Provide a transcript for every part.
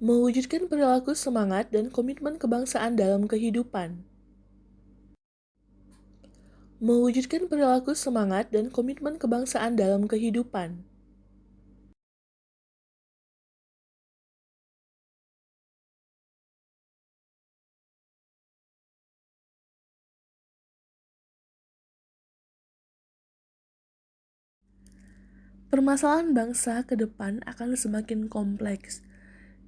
Mewujudkan perilaku semangat dan komitmen kebangsaan dalam kehidupan. Mewujudkan perilaku semangat dan komitmen kebangsaan dalam kehidupan. Permasalahan bangsa ke depan akan semakin kompleks,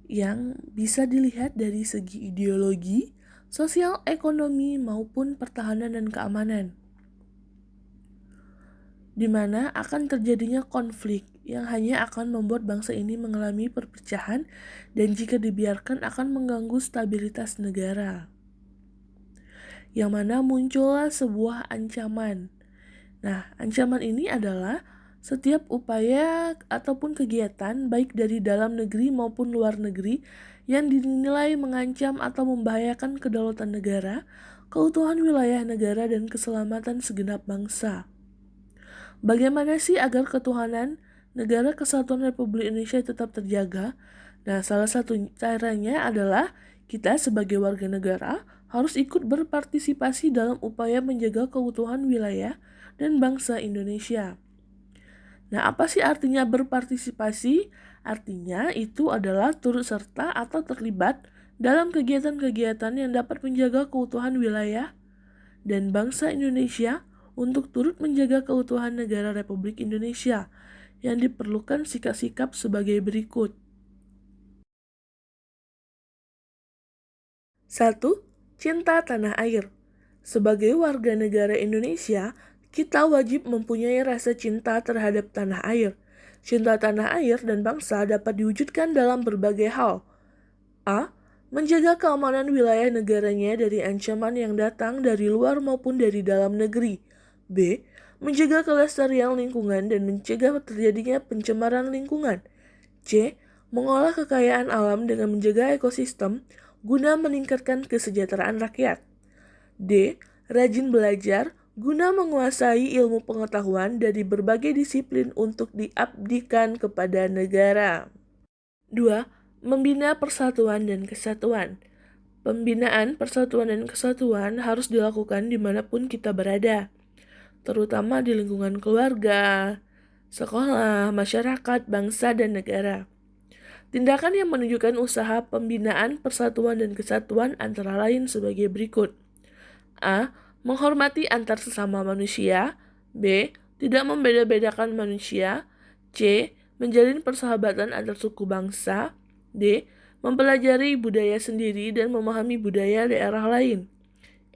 yang bisa dilihat dari segi ideologi, sosial, ekonomi, maupun pertahanan dan keamanan, di mana akan terjadinya konflik yang hanya akan membuat bangsa ini mengalami perpecahan dan jika dibiarkan akan mengganggu stabilitas negara, yang mana muncullah sebuah ancaman. Nah, ancaman ini adalah setiap upaya ataupun kegiatan baik dari dalam negeri maupun luar negeri yang dinilai mengancam atau membahayakan kedaulatan negara, keutuhan wilayah negara, dan keselamatan segenap bangsa. Bagaimana sih agar ketuhanan negara kesatuan Republik Indonesia tetap terjaga? Nah, salah satu caranya adalah kita sebagai warga negara harus ikut berpartisipasi dalam upaya menjaga keutuhan wilayah dan bangsa Indonesia. Nah, apa sih artinya berpartisipasi? Artinya itu adalah turut serta atau terlibat dalam kegiatan-kegiatan yang dapat menjaga keutuhan wilayah dan bangsa Indonesia untuk turut menjaga keutuhan negara Republik Indonesia yang diperlukan sikap-sikap sebagai berikut. 1. Cinta tanah air. Sebagai warga negara Indonesia, kita wajib mempunyai rasa cinta terhadap tanah air. Cinta tanah air dan bangsa dapat diwujudkan dalam berbagai hal. A. Menjaga keamanan wilayah negaranya dari ancaman yang datang dari luar maupun dari dalam negeri. B. Menjaga kelestarian lingkungan dan mencegah terjadinya pencemaran lingkungan. C. Mengolah kekayaan alam dengan menjaga ekosistem guna meningkatkan kesejahteraan rakyat. D. Rajin belajar guna menguasai ilmu pengetahuan dari berbagai disiplin untuk diabdikan kepada negara. 2. Membina persatuan dan kesatuan. Pembinaan persatuan dan kesatuan harus dilakukan dimanapun kita berada, terutama di lingkungan keluarga, sekolah, masyarakat, bangsa, dan negara. Tindakan yang menunjukkan usaha pembinaan persatuan dan kesatuan antara lain sebagai berikut. A. Menghormati antar sesama manusia. B. Tidak membeda-bedakan manusia. C. Menjalin persahabatan antar suku bangsa. D. Mempelajari budaya sendiri dan memahami budaya daerah lain.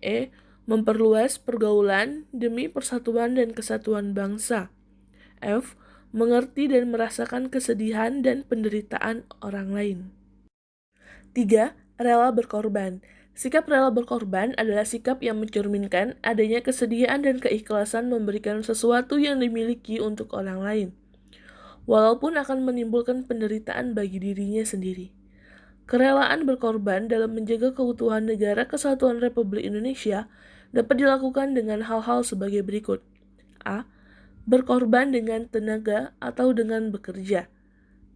E. Memperluas pergaulan demi persatuan dan kesatuan bangsa. F. Mengerti dan merasakan kesedihan dan penderitaan orang lain. 3. Rela berkorban. Sikap rela berkorban adalah sikap yang mencerminkan adanya kesediaan dan keikhlasan memberikan sesuatu yang dimiliki untuk orang lain, walaupun akan menimbulkan penderitaan bagi dirinya sendiri. Kerelaan berkorban dalam menjaga keutuhan negara kesatuan Republik Indonesia dapat dilakukan dengan hal-hal sebagai berikut. A. Berkorban dengan tenaga atau dengan bekerja.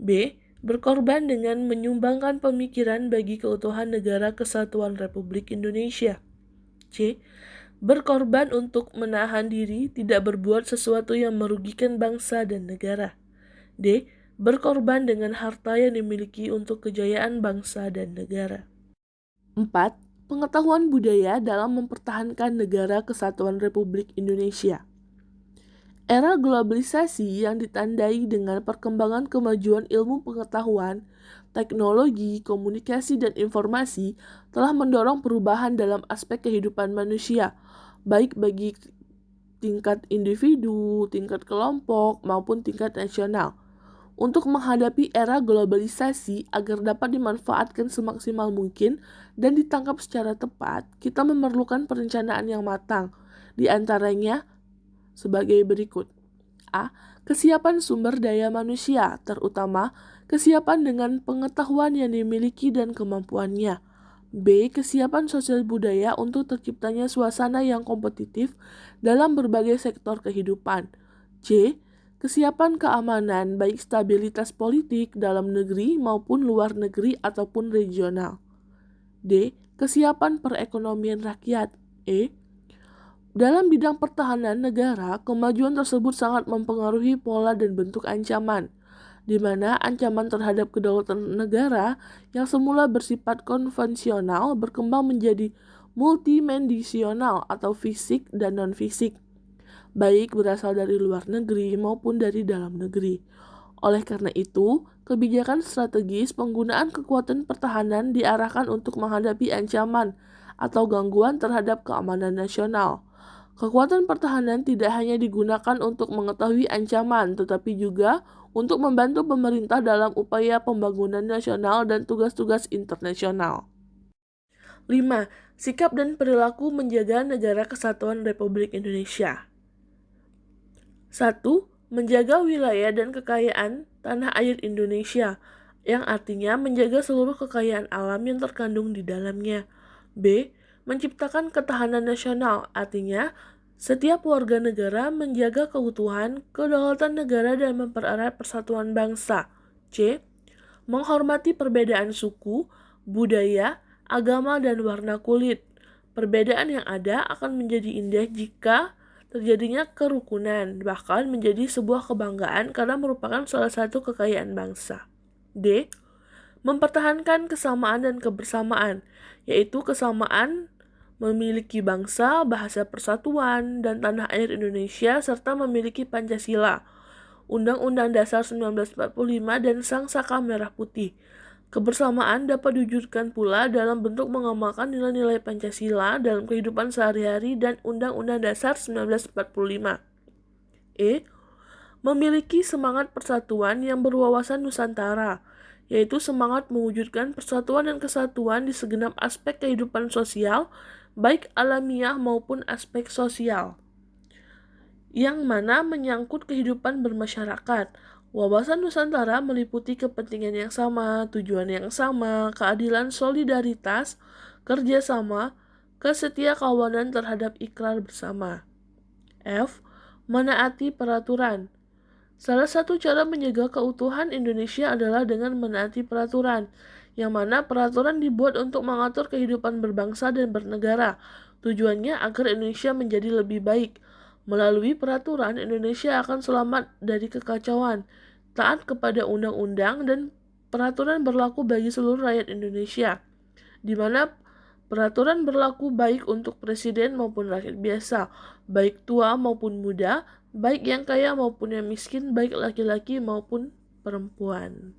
B. Berkorban dengan menyumbangkan pemikiran bagi keutuhan negara kesatuan Republik Indonesia. C. Berkorban untuk menahan diri tidak berbuat sesuatu yang merugikan bangsa dan negara. D. Berkorban dengan harta yang dimiliki untuk kejayaan bangsa dan negara. 4. Pengetahuan budaya dalam mempertahankan negara kesatuan Republik Indonesia. Era globalisasi yang ditandai dengan perkembangan kemajuan ilmu pengetahuan, teknologi, komunikasi, dan informasi telah mendorong perubahan dalam aspek kehidupan manusia, baik bagi tingkat individu, tingkat kelompok, maupun tingkat nasional. Untuk menghadapi era globalisasi agar dapat dimanfaatkan semaksimal mungkin dan ditangkap secara tepat, kita memerlukan perencanaan yang matang, di antaranya sebagai berikut. A. Kesiapan sumber daya manusia, terutama kesiapan dengan pengetahuan yang dimiliki dan kemampuannya. B. Kesiapan sosial budaya untuk terciptanya suasana yang kompetitif dalam berbagai sektor kehidupan. C. kesiapan keamanan baik stabilitas politik dalam negeri maupun luar negeri ataupun regional. D. Kesiapan perekonomian rakyat. E. Dalam bidang pertahanan negara, kemajuan tersebut sangat mempengaruhi pola dan bentuk ancaman, di mana ancaman terhadap kedaulatan negara yang semula bersifat konvensional berkembang menjadi multidimensional atau fisik dan non-fisik, baik berasal dari luar negeri maupun dari dalam negeri. Oleh karena itu, kebijakan strategis penggunaan kekuatan pertahanan diarahkan untuk menghadapi ancaman atau gangguan terhadap keamanan nasional. Kekuatan pertahanan tidak hanya digunakan untuk mengetahui ancaman, tetapi juga untuk membantu pemerintah dalam upaya pembangunan nasional dan tugas-tugas internasional. 5. Sikap dan perilaku menjaga Negara Kesatuan Republik Indonesia. 1. Menjaga wilayah dan kekayaan tanah air Indonesia, yang artinya menjaga seluruh kekayaan alam yang terkandung di dalamnya. B. Menciptakan ketahanan nasional, artinya setiap warga negara menjaga keutuhan, kedaulatan negara dan mempererat persatuan bangsa. C. Menghormati perbedaan suku, budaya, agama, dan warna kulit. Perbedaan yang ada akan menjadi indah jika terjadinya kerukunan, bahkan menjadi sebuah kebanggaan karena merupakan salah satu kekayaan bangsa. D. Mempertahankan kesamaan dan kebersamaan, yaitu kesamaan memiliki bangsa, bahasa persatuan, dan tanah air Indonesia, serta memiliki Pancasila, Undang-Undang Dasar 1945, dan Sang Saka Merah Putih. Kebersamaan dapat diwujudkan pula dalam bentuk mengamalkan nilai-nilai Pancasila dalam kehidupan sehari-hari dan Undang-Undang Dasar 1945. E. Memiliki semangat persatuan yang berwawasan Nusantara, yaitu semangat mewujudkan persatuan dan kesatuan di segenap aspek kehidupan sosial, baik alamiah maupun aspek sosial, yang mana menyangkut kehidupan bermasyarakat. Wawasan Nusantara meliputi kepentingan yang sama, tujuan yang sama, keadilan, solidaritas, kerjasama, kesetiakawanan terhadap ikrar bersama. F. Menaati peraturan. Salah satu cara menjaga keutuhan Indonesia adalah dengan menaati peraturan, yang mana peraturan dibuat untuk mengatur kehidupan berbangsa dan bernegara. Tujuannya agar Indonesia menjadi lebih baik. Melalui peraturan, Indonesia akan selamat dari kekacauan, taat kepada undang-undang, dan peraturan berlaku bagi seluruh rakyat Indonesia, di mana peraturan berlaku baik untuk presiden maupun rakyat biasa, baik tua maupun muda, baik yang kaya maupun yang miskin, baik laki-laki maupun perempuan.